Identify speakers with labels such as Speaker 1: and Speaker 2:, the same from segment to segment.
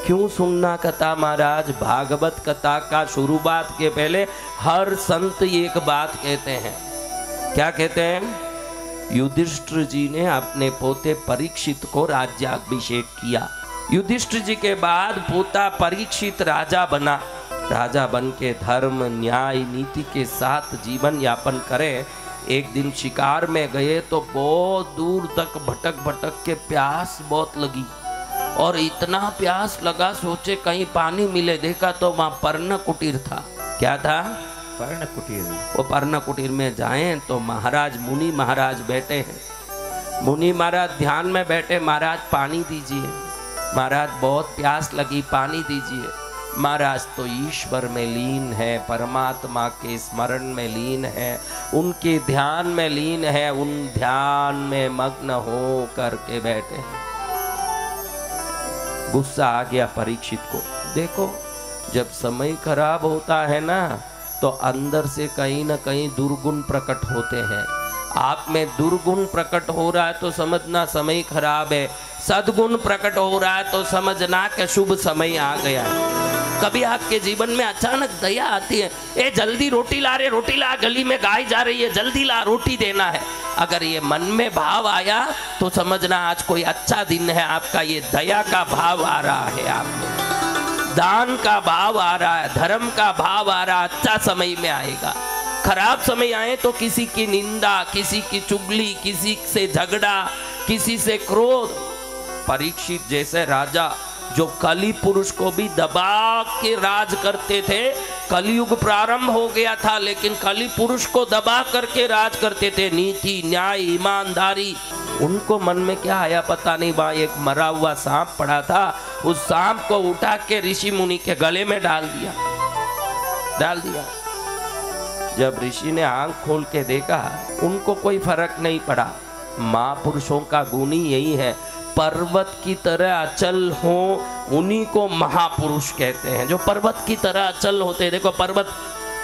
Speaker 1: क्यों सुनना कथा महाराज? भागवत कथा का शुरुआत के पहले हर संत एक बात कहते हैं। क्या कहते हैं? युधिष्ठिर जी ने अपने पोते परीक्षित को राज्याभिषेक किया। युधिष्ठिर जी के बाद पोता परीक्षित राजा बना। राजा बन के धर्म न्याय नीति के साथ जीवन यापन करे। एक दिन शिकार में गए तो बहुत दूर तक भटक भटक के प्यास बहुत लगी और इतना प्यास लगा, सोचे कहीं पानी मिले। देखा तो वहां पर्ण कुटीर था। क्या था?
Speaker 2: पर्ण कुटीर।
Speaker 1: वो पर्ण कुटीर में जाएं तो महाराज मुनि महाराज बैठे हैं। मुनि महाराज ध्यान में बैठे। महाराज पानी दीजिए। महाराज बहुत प्यास लगी, पानी दीजिए। महाराज तो ईश्वर में लीन है, परमात्मा के स्मरण में लीन है, उनके ध्यान में लीन है, उन ध्यान में मग्न हो करके बैठे हैं। गुस्सा आ गया परीक्षित को। देखो, जब समय खराब होता है ना तो अंदर से कहीं ना कहीं दुर्गुण प्रकट होते हैं। आप में दुर्गुण प्रकट हो रहा है तो समझना समय खराब है। सद्गुण प्रकट हो रहा है तो समझना कि शुभ समय आ गया है। कभी आपके जीवन में अचानक दया आती है, ए जल्दी रोटी ला रे, रोटी ला, गली में गाय जा रही है, जल्दी ला, रोटी देना है। अगर ये मन में भाव आया तो समझना आज कोई अच्छा दिन है आपका। ये दया का भाव आ रहा है, आप में दान का भाव आ रहा है, धर्म का भाव आ रहा है, अच्छा समय में आएगा। खराब समय आए तो किसी की निंदा, किसी की चुगली, किसी से झगड़ा, किसी से क्रोध। परीक्षित जैसे राजा जो कली पुरुष को भी दबा के राज करते थे, कलयुग प्रारंभ हो गया था लेकिन कली पुरुष को दबा करके राज करते थे, नीति न्याय ईमानदारी। उनको मन में क्या आया पता नहीं। वहां एक मरा हुआ सांप पड़ा था, उस सांप को उठा के ऋषि मुनि के गले में डाल दिया। जब ऋषि ने आंख खोल के देखा, उनको कोई फर्क नहीं पड़ा। महापुरुषों का गुण ही यही है, पर्वत की तरह अचल हो उन्हीं को महापुरुष कहते हैं, जो पर्वत की तरह अचल होते हैं। देखो पर्वत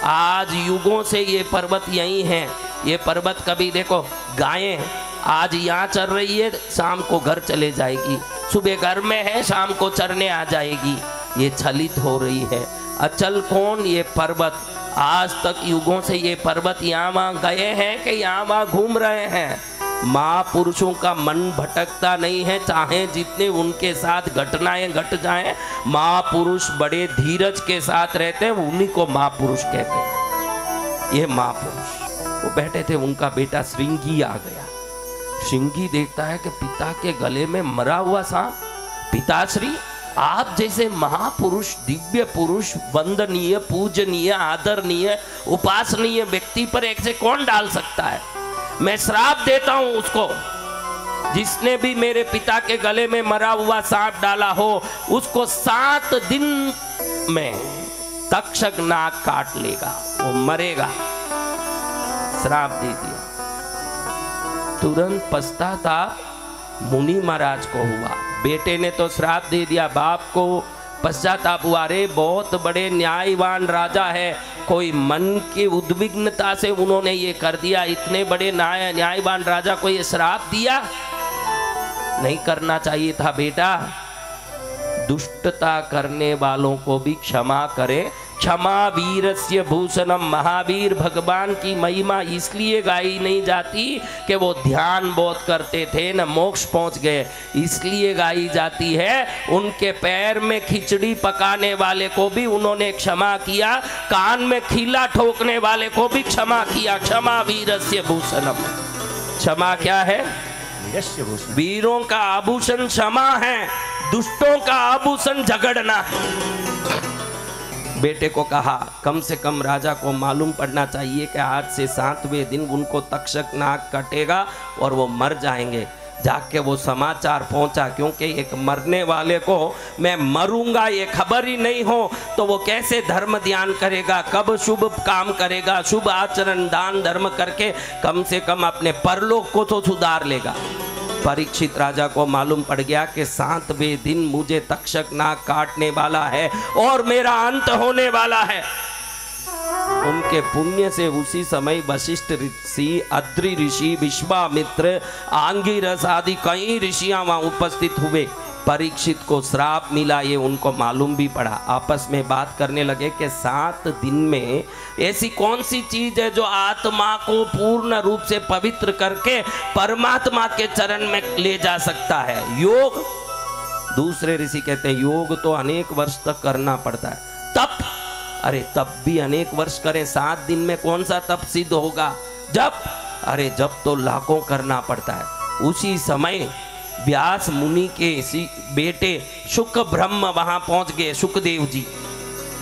Speaker 1: आज युगों से ये पर्वत यही है। ये पर्वत कभी देखो गायें आज यहाँ चर रही है, शाम को घर चले जाएगी, सुबह घर में है, शाम को चरने आ जाएगी। ये छलित हो रही है। अचल कौन? ये पर्वत। आज तक युगों से ये पर्वत यहाँ वहाँ गए हैं कि यहाँ वहाँ घूम रहे हैं। महापुरुषों का मन भटकता नहीं है, चाहे जितने उनके साथ घटनाएं घट जाएं, महापुरुष बड़े धीरज के साथ रहते हैं, उन्हीं को महापुरुष कहते हैं। ये महापुरुष वो बैठे थे, उनका बेटा श्रृंगी आ गया। श्रृंगी देखता है कि पिता के गले में मरा हुआ सांप। पिताश्री, आप जैसे महापुरुष, दिव्य पुरुष, वंदनीय, पूजनीय, आदरणीय, उपासनीय व्यक्ति पर ऐसे कौन डाल सकता है? मैं श्राप देता हूं उसको, जिसने भी मेरे पिता के गले में मरा हुआ सांप डाला हो उसको 7 दिन में तक्षक नाक काट लेगा, वो मरेगा। श्राप दे दिया। तुरंत पछतावा मुनि महाराज को हुआ। बेटे ने तो श्राप दे दिया, बाप को पश्चाताप हुआ। रे बहुत बड़े न्यायवान राजा है, कोई मन की उद्विग्नता से उन्होंने ये कर दिया। इतने बड़े न्यायवान राजा को ये श्राप दिया, नहीं करना चाहिए था बेटा। दुष्टता करने वालों को भी क्षमा करे। क्षमा वीरस्य भूषणम। महावीर भगवान की महिमा इसलिए गाई नहीं जाती कि वो ध्यान बहुत करते थे न मोक्ष पहुंच गए, इसलिए गाई जाती है उनके पैर में खिचड़ी पकाने वाले को भी उन्होंने क्षमा किया, कान में खीला ठोकने वाले को भी क्षमा किया। क्षमा वीरस्य भूषणम। क्षमा क्या है? वीरों का आभूषण क्षमा है, दुष्टों का आभूषण झगड़ना है। बेटे को कहा, कम से कम राजा को मालूम पड़ना चाहिए कि आज से 7वें दिन उनको तक्षक नाक कटेगा और वो मर जाएंगे। जाके वो समाचार पहुंचा, क्योंकि एक मरने वाले को मैं मरूंगा ये खबर ही नहीं हो तो वो कैसे धर्म ध्यान करेगा, कब शुभ काम करेगा, शुभ आचरण दान धर्म करके कम से कम अपने परलोक को तो सुधार लेगा। परीक्षित राजा को मालूम पड़ गया कि 7वें दिन मुझे तक्षक नाक काटने वाला है और मेरा अंत होने वाला है। उनके पुण्य से उसी समय वशिष्ठ ऋषि, अद्रि ऋषि, विश्वामित्र, आंगिरस आदि कई ऋषियां वहां उपस्थित हुए। परीक्षित को श्राप मिला, ये उनको मालूम भी पड़ा। आपस में बात करने लगे कि 7 दिन में ऐसी कौन सी चीज है जो आत्मा को पूर्ण रूप से पवित्र करके परमात्मा के चरण में ले जा सकता है? योग। दूसरे ऋषि कहते हैं योग तो अनेक वर्ष तक करना पड़ता है। तप, अरे तप भी अनेक वर्ष करें, 7 दिन में कौन सा तप सिद्ध होगा? जप, अरे जप तो लाखों करना पड़ता है। उसी समय व्यास मुनि के बेटे शुक ब्रह्म वहां पहुंच गए, सुखदेव जी।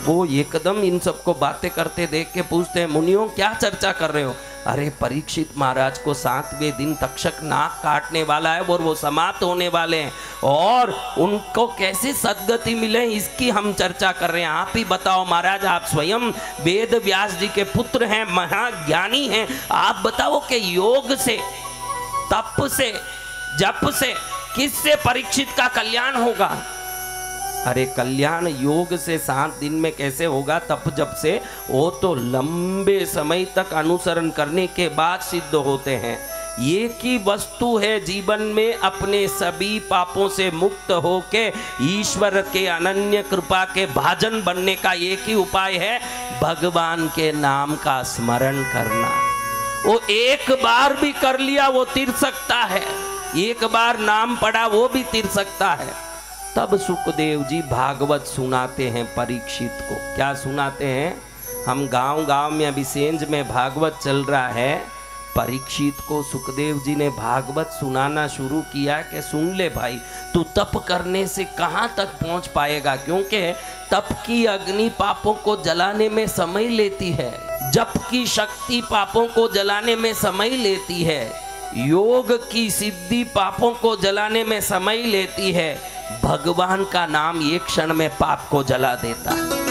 Speaker 1: वो एकदम इन सबको बातें करते देख के पूछते हैं, मुनियों क्या चर्चा कर रहे हो? अरे परीक्षित महाराज को 7वें दिन तक्षक नाक काटने वाला है और वो समाप्त होने वाले हैं, और उनको कैसे सद्गति मिले इसकी हम चर्चा कर रहे हैं। आप ही बताओ महाराज, आप स्वयं वेद व्यास जी के पुत्र हैं, महाज्ञानी हैं, आप बताओ कि योग से, तप से, जप से किससे परीक्षित का कल्याण होगा? अरे कल्याण योग से 7 दिन में कैसे होगा? तप जप से वो तो लंबे समय तक अनुसरण करने के बाद सिद्ध होते हैं। एक ही वस्तु है जीवन में अपने सभी पापों से मुक्त होके ईश्वर के अनन्य कृपा के भाजन बनने का एक ही उपाय है, भगवान के नाम का स्मरण करना। वो एक बार भी कर लिया वो तिर सकता है, एक बार नाम पढ़ा वो भी तिर सकता है। तब सुखदेव जी भागवत सुनाते हैं परीक्षित को। क्या सुनाते हैं? हम गांव गांव में अभी सेंज में भागवत चल रहा है, परीक्षित को सुखदेव जी ने भागवत सुनाना शुरू किया कि सुन ले भाई, तू तप करने से कहाँ तक पहुँच पाएगा, क्योंकि तप की अग्नि पापों को जलाने में समय लेती है, जप की शक्ति पापों को जलाने में समय लेती है, योग की सिद्धि पापों को जलाने में समय लेती है, भगवान का नाम एक क्षण में पाप को जला देता है।